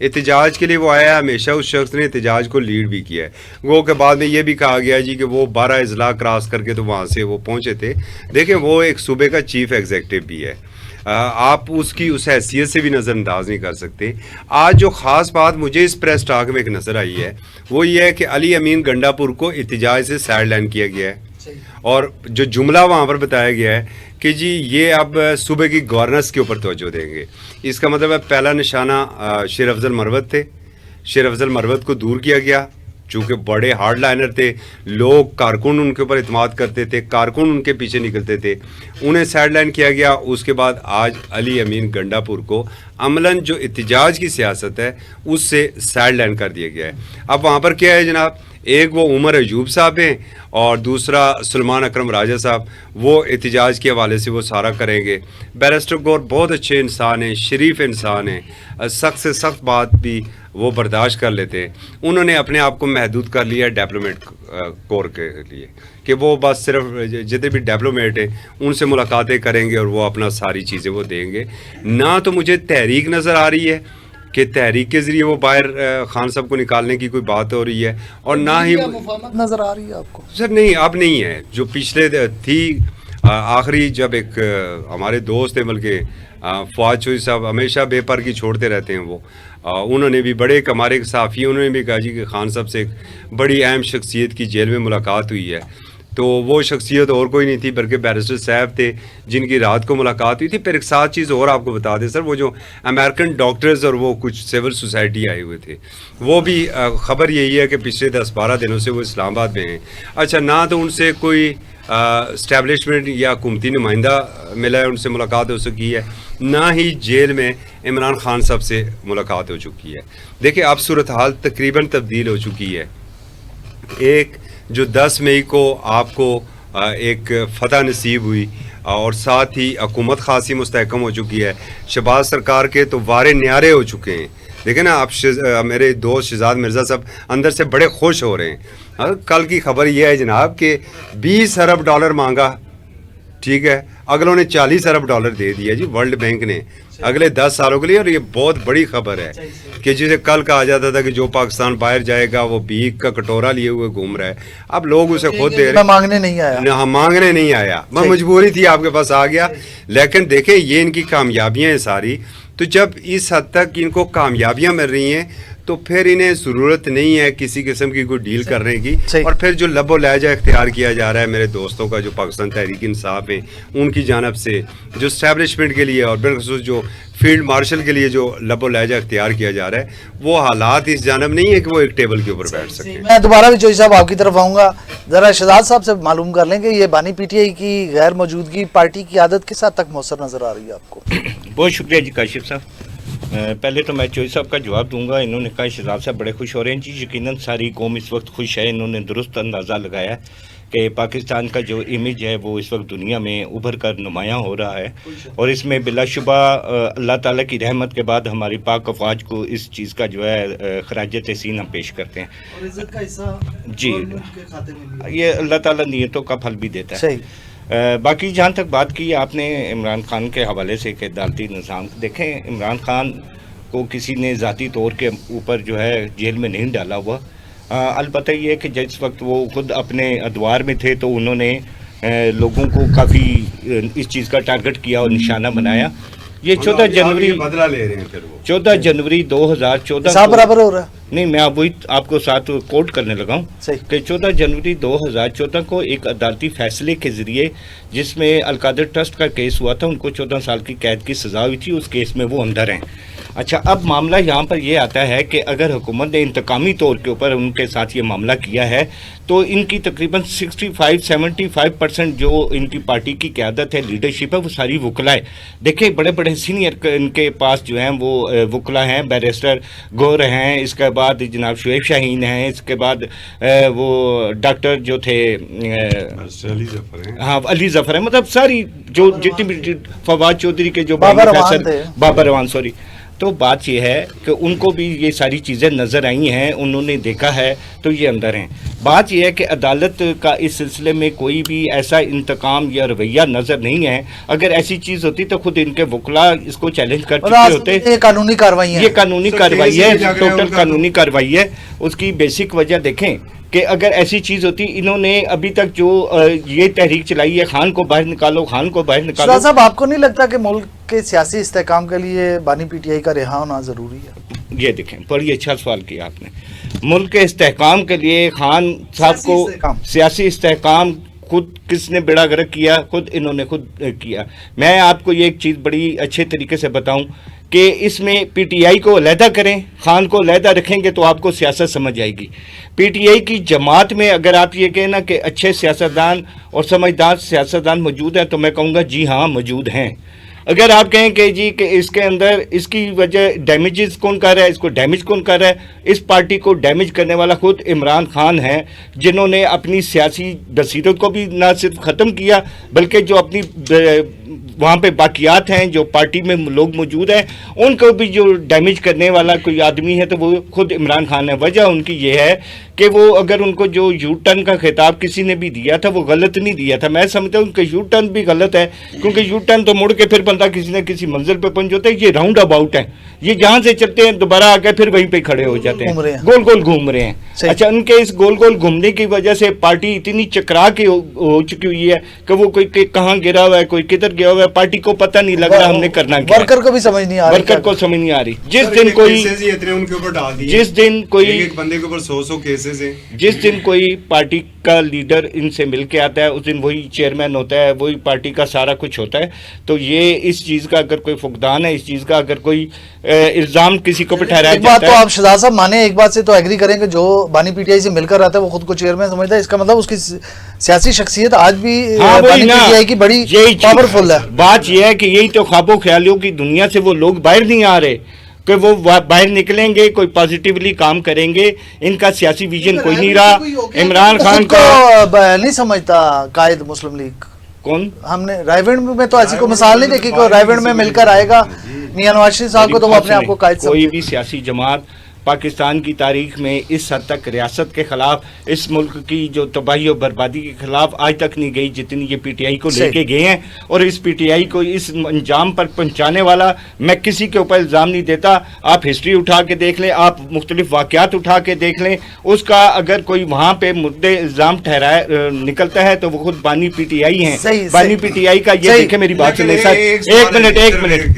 احتجاج کے لیے وہ آیا ہے, ہمیشہ اس شخص نے احتجاج کو لیڈ بھی کیا ہے. وہ کہ بعد میں یہ بھی کہا گیا جی کہ وہ 12 اضلاع کراس کر کے تو وہاں سے وہ پہنچے تھے. دیکھیں وہ ایک صوبے کا چیف ایگزیکٹو بھی ہے, آپ اس کی اس حیثیت سے بھی نظر انداز نہیں کر سکتے. آج جو خاص بات مجھے اس پریس ٹاک میں ایک نظر آئی ہے وہ یہ ہے کہ علی امین گنڈا پور کو احتجاج سے سائڈ لائن کیا گیا ہے, اور جو جملہ وہاں پر بتایا گیا ہے کہ جی یہ اب صوبے کی گورننس کے اوپر توجہ دیں گے. اس کا مطلب ہے پہلا نشانہ شیر افضل مروت تھے. شیر افضل مروت کو دور کیا گیا چونکہ بڑے ہارڈ لائنر تھے, لوگ کارکن ان کے اوپر اعتماد کرتے تھے, کارکن ان کے پیچھے نکلتے تھے, انہیں سائڈ لائن کیا گیا. اس کے بعد آج علی امین گنڈا پور کو عملاً جو احتجاج کی سیاست ہے اس سے سائڈ لائن کر دیا گیا ہے. اب وہاں پر کیا ہے جناب, ایک وہ عمر ایوب صاحب ہیں اور دوسرا سلمان اکرم راجہ صاحب, وہ احتجاج کے حوالے سے وہ سارا کریں گے. بیرسٹر گور بہت اچھے انسان ہیں, شریف انسان ہیں, سخت سے سخت بات بھی وہ برداشت کر لیتے ہیں. انہوں نے اپنے آپ کو محدود کر لیا ڈپلومیٹ کور کے لیے کہ وہ بس صرف جتنے بھی ڈپلومیٹ ہیں ان سے ملاقاتیں کریں گے اور وہ اپنا ساری چیزیں وہ دیں گے. نہ تو مجھے تحریک نظر آ رہی ہے کہ تحریک کے ذریعے وہ باہر خان صاحب کو نکالنے کی کوئی بات ہو رہی ہے, اور نہ ہی مفاہمت نظر آ رہی ہے آپ کو. سر نہیں, اب نہیں ہے. جو پچھلے تھی آخری جب ایک ہمارے دوست ہیں بلکہ فواد چوہدری صاحب ہمیشہ بے پر کی چھوڑتے رہتے ہیں, وہ انہوں نے بھی بڑے ایک ہمارے صحافی انہوں نے بھی کہا جی کہ خان صاحب سے ایک بڑی اہم شخصیت کی جیل میں ملاقات ہوئی ہے. تو وہ شخصیت اور کوئی نہیں تھی بلکہ بیرسٹر صاحب تھے جن کی رات کو ملاقات ہوئی تھی. پھر ایک ساتھ چیز اور آپ کو بتا دیں سر, وہ جو امریکن ڈاکٹرز اور وہ کچھ سول سوسائٹی آئے ہوئے تھے, وہ بھی خبر یہی ہے کہ پچھلے 10-12 دنوں سے وہ اسلام آباد میں ہیں. اچھا, نہ تو ان سے کوئی اسٹیبلشمنٹ یا حکومتی نمائندہ ملا ہے, ان سے ملاقات ہو سکی ہے, نہ ہی جیل میں عمران خان صاحب سے ملاقات ہو چکی ہے. دیکھیں اب صورتحال تقریباً تبدیل ہو چکی ہے. ایک جو 10 مئی کو آپ کو ایک فتح نصیب ہوئی اور ساتھ ہی حکومت خاصی مستحکم ہو چکی ہے. شہباز سرکار کے تو وارے نیارے ہو چکے ہیں. دیکھیں نا آپ میرے دوست شہزاد مرزا صاحب اندر سے بڑے خوش ہو رہے ہیں. کل کی خبر یہ ہے جناب کہ 20 ارب ڈالر مانگا, ٹھیک ہے, اگلوں نے 40 ارب ڈالر دے دیا جی ورلڈ بینک نے اگلے 10 سالوں کے لیے. اور یہ بہت بڑی خبر ہے کہ جسے کل کہا جاتا تھا کہ جو پاکستان باہر جائے گا وہ بھیک کا کٹورا لیے ہوئے گھوم رہا ہے, اب لوگ اسے خود دے رہے ہیں. مانگنے نہیں آیا, مانگنے نہیں آیا, میں مجبوری تھی آپ کے پاس آ گیا. لیکن دیکھیں یہ ان کی کامیابیاں ہیں ساری. تو جب اس حد تک ان کو کامیابیاں مل رہی ہیں تو پھر انہیں ضرورت نہیں ہے کسی قسم کی کوئی ڈیل کرنے کی. اور پھر جو لب و لہجہ اختیار کیا جا رہا ہے میرے دوستوں کا جو پاکستان تحریک انصاف ہیں ان کی جانب سے, جو اسٹیبلشمنٹ کے لیے اور بالخصوص جو فیلڈ مارشل کے لیے جو لب و لہجہ اختیار کیا جا رہا ہے, وہ حالات اس جانب نہیں ہے کہ وہ ایک ٹیبل کے اوپر بیٹھ سکیں. میں دوبارہ بھی چوہدری صاحب آپ کی طرف آؤں گا. ذرا شہزاد صاحب سے معلوم کر لیں کہ یہ بانی پی ٹی آئی کی غیر موجودگی پارٹی کی عادت کس حد تک مؤثر نظر آ رہی ہے آپ کو؟ بہت شکریہ جی کاشف صاحب. پہلے تو میں چوہدری صاحب کا جواب دوں گا. انہوں نے کہا شہزاد صاحب بڑے خوش ہو رہے ہیں. جی یقیناً ساری قوم اس وقت خوش ہے. انہوں نے درست اندازہ لگایا کہ پاکستان کا جو امیج ہے وہ اس وقت دنیا میں ابھر کر نمایاں ہو رہا ہے, اور اس میں بلا شبہ اللہ تعالیٰ کی رحمت کے بعد ہماری پاک افواج کو اس چیز کا جو ہے خراج تحسین ہم پیش کرتے ہیں. اور عزت کا حصہ جی یہ اللہ تعالیٰ نیتوں کا پھل بھی دیتا ہے. باقی جہاں تک بات کی آپ نے عمران خان کے حوالے سے کہ عدالتی نظام, دیکھیں عمران خان کو کسی نے ذاتی طور کے اوپر جو ہے جیل میں نہیں ڈالا ہوا. البتہ یہ کہ جس وقت وہ خود اپنے ادوار میں تھے تو انہوں نے لوگوں کو کافی اس چیز کا ٹارگٹ کیا اور نشانہ بنایا. یہ 14 جنوری بدلہ لے رہے ہیں پھر وہ 14 جنوری 2014 حساب برابر ہو رہا ہے. نہیں, میں اب وہی آپ کو ساتھ کوٹ کرنے لگا ہوں کہ 14 جنوری 2014 کو ایک عدالتی فیصلے کے ذریعے جس میں القادر ٹرسٹ کا کیس ہوا تھا, ان کو 14 سال کی قید کی سزا ہوئی تھی. اس کیس میں وہ اندر ہیں. اچھا, اب معاملہ یہاں پر یہ آتا ہے کہ اگر حکومت نے انتقامی طور کے اوپر ان کے ساتھ یہ معاملہ کیا ہے تو ان کی تقریباً 65-75% جو ان کی پارٹی کی قیادت ہے, لیڈرشپ ہے, وہ ساری وکلا ہے. دیکھیں بڑے بڑے سینئر ان کے پاس جو ہیں وہ وکلا ہیں. بیرسٹر گور ہیں, اس کے بعد جناب شعیب شاہین ہیں, اس کے بعد وہ ڈاکٹر جو تھے ہاں علی ظفر ہیں, مطلب ساری جو جتنی بھی فواد چودھری کے جو بابر روان بابر روان سوری تو بات یہ ہے کہ ان کو بھی یہ ساری چیزیں نظر آئی ہیں, انہوں نے دیکھا ہے, تو یہ اندر ہیں. بات یہ ہے کہ عدالت کا اس سلسلے میں کوئی بھی ایسا انتقام یا رویہ نظر نہیں ہے. اگر ایسی چیز ہوتی تو خود ان کے وکلا اس کو چیلنج کر چکے ہوتے. یہ قانونی کارروائی ہے, یہ قانونی کارروائی ہے, ٹوٹل قانونی کارروائی ہے. اس کی بیسک وجہ دیکھیں کہ اگر ایسی چیز ہوتی, انہوں نے ابھی تک جو یہ تحریک چلائی ہے خان کو باہر نکالو, خان کو باہر نکالو. شاہ صاحب آپ کو نہیں لگتا کہ ملک کے سیاسی استحکام کے لیے بانی پی ٹی آئی کا رہا ہونا ضروری ہے؟ یہ دیکھیں, بڑی اچھا سوال کیا آپ نے. ملک کے استحکام کے لیے خان صاحب کو سیاسی استحکام خود کس نے بیڑا گرک کیا؟ خود انہوں نے خود کیا. میں آپ کو یہ ایک چیز بڑی اچھے طریقے سے بتاؤں کہ اس میں پی ٹی آئی کو علیحدہ کریں, خان کو علیحدہ رکھیں گے تو آپ کو سیاست سمجھ آئے گی. پی ٹی آئی کی جماعت میں اگر آپ یہ کہیں نا کہ اچھے سیاستدان اور سمجھدار سیاستدان موجود ہیں تو میں کہوں گا جی ہاں موجود ہیں. اگر آپ کہیں کہ جی کہ اس کے اندر اس کی وجہ ڈیمیجز کون کر رہا ہے, اس کو ڈیمیج کون کر رہا ہے, اس پارٹی کو ڈیمیج کرنے والا خود عمران خان ہے, جنہوں نے اپنی سیاسی بصیرت کو بھی نہ صرف ختم کیا بلکہ جو اپنی وہاں پہ باقیات ہیں, جو پارٹی میں لوگ موجود ہیں, ان کو بھی جو ڈیمیج کرنے والا کوئی آدمی ہے تو وہ خود عمران خان ہے. وجہ ان کی یہ ہے کہ وہ اگر ان کو جو یو ٹرن کا خطاب کسی نے بھی دیا تھا وہ غلط نہیں دیا تھا. میں سمجھتا ہوں کہ یو ٹرن بھی غلط ہے, کیونکہ یو ٹرن تو مڑ کے پھر بندہ کسی نہ کسی منزل پہ پہنچ ہوتا ہے. یہ راؤنڈ اباؤٹ ہے, یہ جہاں سے چلتے ہیں دوبارہ آ کے پھر وہیں پہ کھڑے ہو جاتے ہیں, گول گول گھوم رہے ہیں. اچھا, ان کے اس گول گول گھومنے کی وجہ سے پارٹی اتنی چکرا کے ہو چکی ہوئی ہے کہ وہ کوئی کہاں گرا ہوا ہے, کوئی کدھر گیا ہوا ہے, پارٹی کو پتہ نہیں لگ رہا ہم نے کرنا کیا. ورکر کو بھی سمجھ نہیں آ رہی, ورکر کو سمجھ نہیں آ رہی. جس دن کوئی پارٹی کا لیڈر ان سے مل کے آتا ہے اس دن وہی چیئرمین ہوتا ہے, وہی پارٹی کا سارا کچھ ہوتا ہے. تو یہ اس چیز کا اگر کوئی فقدان ہے, اس چیز کا اگر کوئی الزام کسی کو پہ ٹھہرایا جاتا ہے. ایک بات تو آپ شہزاد صاحب مانیں, ایک بات سے تو ایگری کریں کہ جو بانی پی ٹی آئی سے مل کر آتا ہے وہ خود کو چیئرمین سمجھتا ہے, اس کا مطلب اس کی سیاسی شخصیت آج بھی بانی پی ٹی آئی کی بڑی پاورفل ہے. بات یہ ہے کہ یہی تو خواب و خیالیوں کی دنیا سے وہ لوگ باہر نہیں آ رہے کہ وہ باہر نکلیں گے, کوئی پازیٹیولی کام کریں گے. ان کا سیاسی ویژن کوئی نہیں رہا. عمران خان کو نہیں سمجھتا قائد مسلم لیگ کون؟ ہم نے رائے ونڈ میں تو ایسی کوئی مثال نہیں دیکھی کہ رائے ونڈ میں مل کر آئے گا میاں نواز شریف صاحب کو تو وہ اپنے آپ کو قائد کوئی بھی سیاسی جماعت پاکستان کی تاریخ میں اس حد تک ریاست کے خلاف, اس ملک کی جو تباہی و بربادی کے خلاف آج تک نہیں گئی جتنی یہ پی ٹی آئی کو لے کے گئے ہیں. اور اس پی ٹی آئی کو اس انجام پر پہنچانے والا میں کسی کے اوپر الزام نہیں دیتا. آپ ہسٹری اٹھا کے دیکھ لیں, آپ مختلف واقعات اٹھا کے دیکھ لیں, اس کا اگر کوئی وہاں پہ مدعے الزام ٹھہرایا نکلتا ہے تو وہ خود بانی پی ٹی آئی ہیں. بانی پی ٹی آئی کا یہ دیکھیں, میری بات سنیں سر, ایک منٹ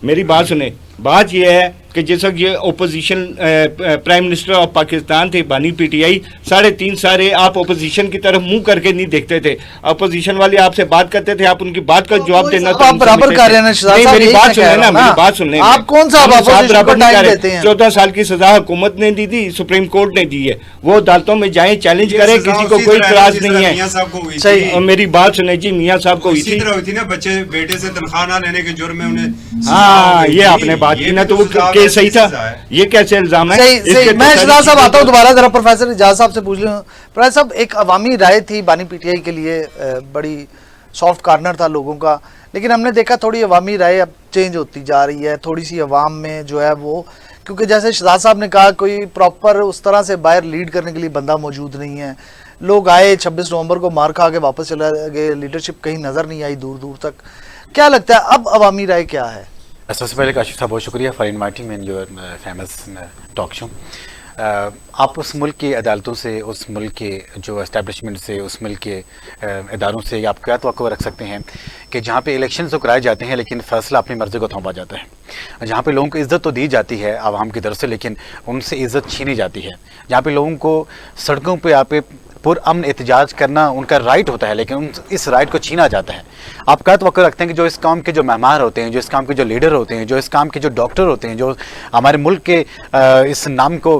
میری بات سنیں. بات یہ ہے کہ جیسا یہ opposition prime minister of Pakistan تھے بانی پی ٹی آئی, 3.5 سال آپ اپوزیشن کی طرف منہ کر کے نہیں دیکھتے تھے. اپوزیشن والے آپ سے بات کرتے تھے, آپ ان کی بات کا جواب دینا آپ برابر کر رہے ہیں. میری بات سنیں نا, میری بات سنیں. آپ کون سا برابر نہیں کر رہے. 14 سال کی سزا حکومت نے دی تھی, سپریم کورٹ نے دی ہے. وہ عدالتوں میں جائیں, چیلنج کریں, کسی کو کوئی اعتراض نہیں ہے. صحیح, میری بات سنیں جی, میاں صاحب کو ہوئی تھی نا, بچے بیٹے سے تنخواہ نہ لینے کے جرم میں انہیں. ہاں, یہ آپ نے بات کی نا, تو وہ کیس صحیح تھا. یہ کیسے الزام ہے؟ میں شہزاد صاحب آتا ہوں دوبارہ, ذرا پروفیسر اجاز صاحب سے پوچھ لوں. پروفیسر صاحب, ایک عوامی رائے تھی بانی پی ٹی آئی کے لیے, بڑی سافٹ کارنر تھا لوگوں کا, لیکن ہم نے دیکھا تھوڑی عوامی رائے اب چینج ہوتی جا رہی ہے. تھوڑی سی عوام میں جو ہے وہ, کیونکہ جیسے شہزاد صاحب نے کہا, کوئی پراپر اس طرح سے باہر لیڈ کرنے کے لیے بندہ موجود نہیں ہے. لوگ آئے 26 نومبر کو مار کھا کے واپس چلے گئے, لیڈرشپ کہیں نظر نہیں آئی دور دور تک. کیا لگتا ہے اب عوامی رائے کیا ہے؟ سب سے پہلے کاشف صاحب بہت شکریہ for inviting me in your famous talk show. آپ اس ملک کی عدالتوں سے, اس ملک کے جو اسٹیبلشمنٹ سے, اس ملک کے اداروں سے آپ کیا توقع رکھ سکتے ہیں کہ جہاں پہ الیکشنز تو کرائے جاتے ہیں لیکن فیصلہ اپنی مرضی کو تھوپا جاتا ہے, جہاں پہ لوگوں کو عزت تو دی جاتی ہے عوام کی طرف سے لیکن ان سے عزت چھینی جاتی ہے, جہاں پہ لوگوں کو سڑکوں پہ آپ پر امن احتجاج کرنا ان کا رائٹ ہوتا ہے لیکن اس رائٹ کو چھینا جاتا ہے. آپ کیا توقع رکھتے ہیں کہ جو اس کام کے جو معمار ہوتے ہیں, جو اس کام کے جو لیڈر ہوتے ہیں, جو اس کام کے جو ڈاکٹر ہوتے ہیں, جو ہمارے ملک کے اس نام کو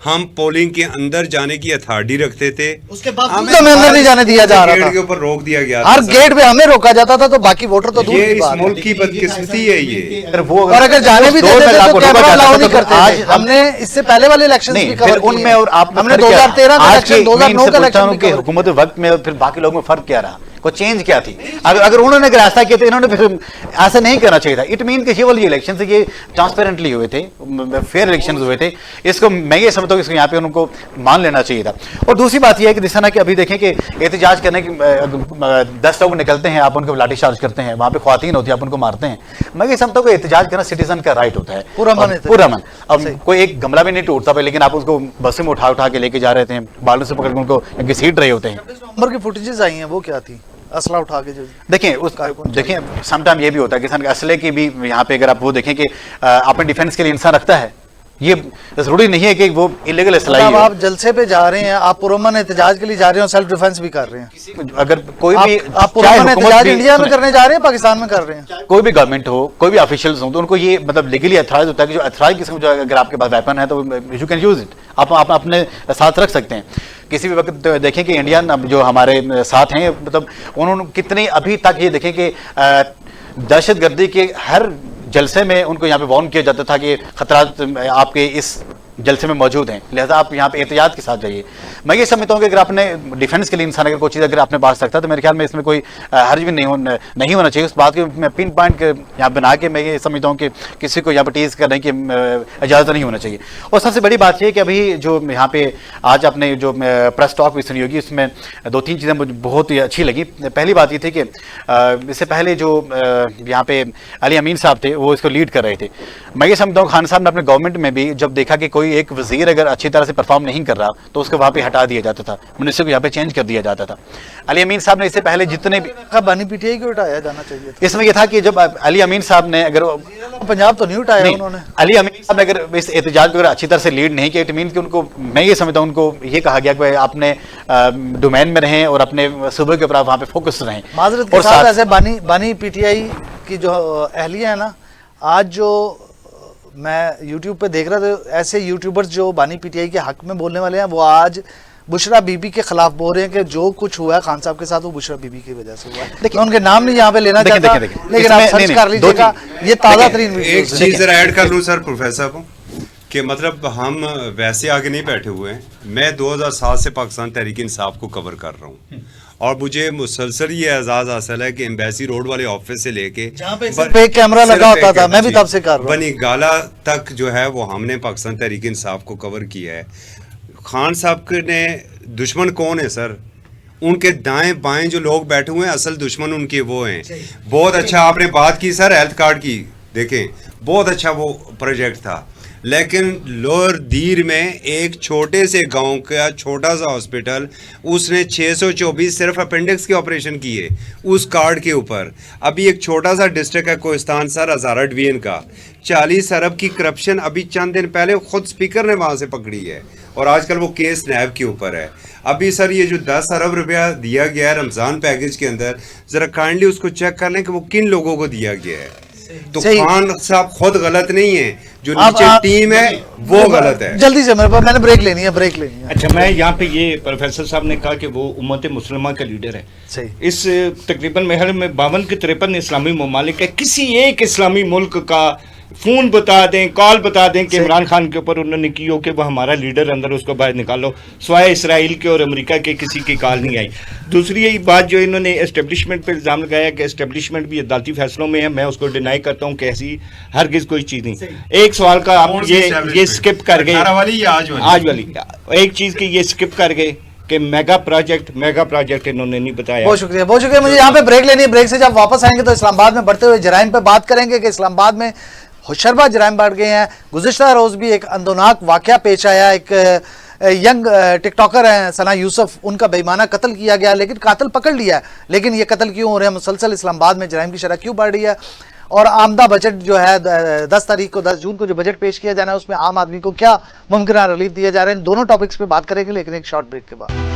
ہم پولنگ کے اندر جانے کی اتھارٹی رکھتے تھے, اس کے باوجود ہمیں اندر نہیں جانے دیا جا رہا گیٹ تھا, کے اوپر روک دیا گیا تھا, ہر گیٹ پہ ہمیں روکا جاتا تھا, تو باقی ووٹر تو دور یہ کی اس بات ہے. ملک کی بدقسمتی ہے یہ. اور اگر جانے بھی دیتے تھے تو کیمرہ الاؤ نہیں کرتے تھے. ہم نے اس سے پہلے والے الیکشن بھی کور کیے ان میں, اور ہم نے 2013 کا الیکشن 2009 کا الیکشن کہ حکومت وقت میں پھر باقی لوگوں میں فرق کیا رہا, کو چینج کیا تھی. اگر انہوں نے راستہ کیا تو انہوں نے پھر ایسا نہیں کرنا چاہیے تھا. اٹ مین کہ یہ والی الیکشن سے یہ ٹرانسپیرنٹلی ہوئے تھے, فیئر الیکشنز ہوئے تھے. اس کو میں یہ سمجھتا ہوں کہ اس کو یہاں پہ ان کو مان لینا چاہیے تھا. اور دوسری بات یہ ہے کہ جس طرح کہ ابھی دیکھیں کہ احتجاج کرنے کی 10 لوگ نکلتے ہیں, آپ ان کو لاٹھی چارج کرتے ہیں, وہاں پہ خواتین ہوتی ہیں, آپ ان کو مارتے ہیں. میں یہ سمجھتا ہوں کہ احتجاج کرنا سٹیزن کا رائٹ ہوتا ہے, پورا من. اب کوئی ایک گملہ بھی نہیں ٹوٹتا پہ, لیکن آپ اس کو بسوں میں اٹھا کے لے کے جا رہے تھے, بالوں سے پکڑ کے ان کو گھسیٹ رہے ہوتے ہیں. نومبر کی فوٹیجز آئی ہیں, وہ کیا تھی؟ اسلحہ اٹھا کے جو دیکھیں سم ٹائم یہ بھی ہوتا ہے کہ اسلحے کی بھی یہاں پہ اگر آپ وہ دیکھیں کہ اپنے ڈیفینس کے لیے انسان رکھتا ہے, یہ ضروری نہیں ہے کہ وہ انلیگل اسلحہ ہو. آپ جلسے پہ جا رہے ہیں, آپ پرامن احتجاج کے لیے جا رہے ہیں اور سیلف ڈیفینس بھی کر رہے ہیں. اگر کوئی بھی آپ پرامن احتجاج انڈیا میں کرنے جا رہے ہیں, پاکستان میں کر رہے ہیں, کوئی بھی گورنمنٹ ہو, کوئی بھی آفیشلز ہوں, تو ان کو یہ مطلب لیگلی اتھرائز ہوتا ہے کہ جو اتھرائز قسم جو اگر آپ کے پاس ویپن ہے تو یو کین یوز اٹ, آپ اپنے ساتھ رکھ سکتے ہیں. کسی بھی وقت دیکھیں کہ انڈین جو ہمارے ساتھ ہیں, مطلب انہوں نے کتنی ابھی تک یہ دیکھیں کہ دہشت گردی کے ہر جلسے میں ان کو یہاں پہ وارن کیا جاتا تھا کہ خطرات آپ کے اس جلسے میں موجود ہیں, لہذا آپ یہاں پہ احتیاط کے ساتھ جائیے. میں یہ سمجھتا ہوں کہ اگر آپ نے ڈیفینس کے لیے انسان اگر کوئی چیز اگر آپ نے پاس رکھتا تو میرے خیال میں اس میں کوئی حرج بھی نہیں ہونا چاہیے. اس بات کی میں پن پوائنٹ یہاں بنا کے میں یہ سمجھتا ہوں کہ کسی کو یہاں پہ ٹیز کرنے کی اجازت نہیں ہونا چاہیے. اور سب سے بڑی بات یہ ہے کہ ابھی جو یہاں پہ آج آپ نے جو پریس ٹاک بھی سنی ہوگی, اس میں 2-3 چیزیں مجھے بہت ہی اچھی لگی. پہلی بات یہ تھی کہ اس سے پہلے جو یہاں پہ علی امین صاحب تھے وہ اس کو لیڈ کر رہے تھے. میں یہ سمجھتا ہوں خان صاحب نے اپنے گورنمنٹ میں بھی جب دیکھا کہ کوئی ایک وزیر اگر اچھی طرح سے پرفارم نہیں کر رہا تو اس کو وہاں پہ ہٹا دیا جاتا تھا, منسٹر کو یہاں پہ چینج کر دیا جاتا تھا. علی امین صاحب نے اس سے پہلے جتنے بھی بانی پی ٹی آئی کو ہٹایا جانا چاہیے تھا. اس میں یہ تھا کہ جب علی امین صاحب نے اگر پنجاب تو نہیں اٹھایا انہوں نے, علی امین صاحب نے اگر اس احتجاج کو اگر اچھی طرح سے لیڈ نہیں کیا, اٹ مین کہ ان کو, میں یہ سمجھتا ہوں ان کو یہ کہا گیا کہ آپ اپنے ڈومین میں رہیں اور اپنے صوبے کے اوپر آپ وہاں پہ فوکس رہیں. معذرت کے ساتھ ایسے بانی پی ٹی آئی کی جو اہلیہ ہے نا, آج جو میں یوٹیوب پہ دیکھ رہا تھا, ایسے یوٹیوبرز جو بانی پی ٹی آئی کے حق میں بولنے والے ہیں, وہ آج بشرا بی بی کے خلاف بول رہے ہیں کہ جو کچھ ہوا ہے خان صاحب کے ساتھ وہ بشرا بی بی کی وجہ سے ہوا ہے. میں ان کے نام نہیں یہاں پہ لینا چاہتا, لیکن آپ سرچ کر لیجیے گا, یہ تازہ ترین ویڈیو. ایک چیز ذرا ایڈ کر لوں سر پروفیسر کو, کہ مطلب ہم ویسے آگے نہیں بیٹھے ہوئے ہیں. میں 2007 سے پاکستان تحریک انصاف کو کور کر رہا ہوں, اور مجھے مسلسل یہ اعزاز حاصل ہے کہ ایمبیسی روڈ والے آفس سے لے کے ایک کیمرہ لگا ہوتا تھا, میں بھی تب سے کر رہا ہوں, بنی گالا تک جو ہے وہ ہم نے پاکستان تحریک انصاف کو کور کیا ہے. خان صاحب نے دشمن کون ہے سر؟ ان کے دائیں بائیں جو لوگ بیٹھے ہوئے ہیں اصل دشمن ان کے وہ ہیں. بہت اچھا آپ نے بات کی سر ہیلتھ کارڈ کی, دیکھیں بہت اچھا وہ پروجیکٹ تھا, لیکن لوئر دیر میں ایک چھوٹے سے گاؤں کا چھوٹا سا ہاسپٹل, اس نے 624 صرف اپینڈکس کے آپریشن کیے اس کارڈ کے اوپر. ابھی ایک چھوٹا سا ڈسٹرکٹ ہے کوہستان سر, ہزارہ ڈویژن کا, 40 ارب کی کرپشن ابھی چند دن پہلے خود سپیکر نے وہاں سے پکڑی ہے, اور آج کل وہ کیس نیب کے اوپر ہے. ابھی سر یہ جو 10 ارب روپیہ دیا گیا ہے رمضان پیکج کے اندر, ذرا کائنڈلی اس کو چیک کر لیں کہ وہ کن لوگوں کو دیا گیا ہے. تو خان صاحب خود غلط نہیں ہے, جو نیچے ٹیم ہے وہ غلط ہے. جلدی سے میرے پاس میں نے بریک لینی ہے, بریک لینی ہے. اچھا, میں یہاں پہ یہ پروفیسر صاحب نے کہا کہ وہ امت مسلمہ کا لیڈر ہے. اس تقریباً محل میں 52 کے 53 اسلامی ممالک ہے, کسی ایک اسلامی ملک کا فون بتا دیں, کال بتا دیں کہ عمران خان کے اوپر انہوں نے کی ہو کہ وہ ہمارا لیڈر اندر, اس کو باہر نکالو, سوائے اسرائیل کے اور امریکہ کے کسی کی کال نہیں آئی. دوسری یہی بات جو انہوں نے اسٹیبلشمنٹ پہ الزام لگایا کہ اسٹیبلشمنٹ بھی عدالتی فیصلوں میں ہے, میں اس کو ڈینائی کرتا ہوں کہ ایسی ہرگز کوئی چیز نہیں. ایک سوال کا آپ یہ اسکپ کر گئے, آج والی ایک چیز کی یہ اسکپ کر گئے کہ میگا پروجیکٹ انہوں نے نہیں بتایا. بہت شکریہ, بہت شکریہ. مجھے یہاں پہ بریک لینی ہے, بریک سے جب واپس آئیں گے تو اسلام آباد میں بڑھتے ہوئے جرائم پہ بات کریں گے کہ اسلام آباد میں ہوشربا جرائم بڑھ گئے ہیں. گزشتہ روز بھی ایک اندوناک واقعہ پیش آیا, ایک ینگ ٹک ٹاکر ہیں ثنا یوسف, ان کا بے ایمانہ قتل کیا گیا, لیکن قاتل پکڑ لیا ہے. لیکن یہ قتل کیوں ہو رہے ہیں مسلسل, اسلام آباد میں جرائم کی شرح کیوں بڑھ رہی ہے, اور آمدہ بجٹ جو ہے 10 جون کو جو بجٹ پیش کیا جانا ہے اس میں عام آدمی کو کیا ممکنہ ریلیف دیا جا رہا ہے, ان دونوں ٹاپکس پہ بات کریں گے لیکن ایک شارٹ بریک کے بعد.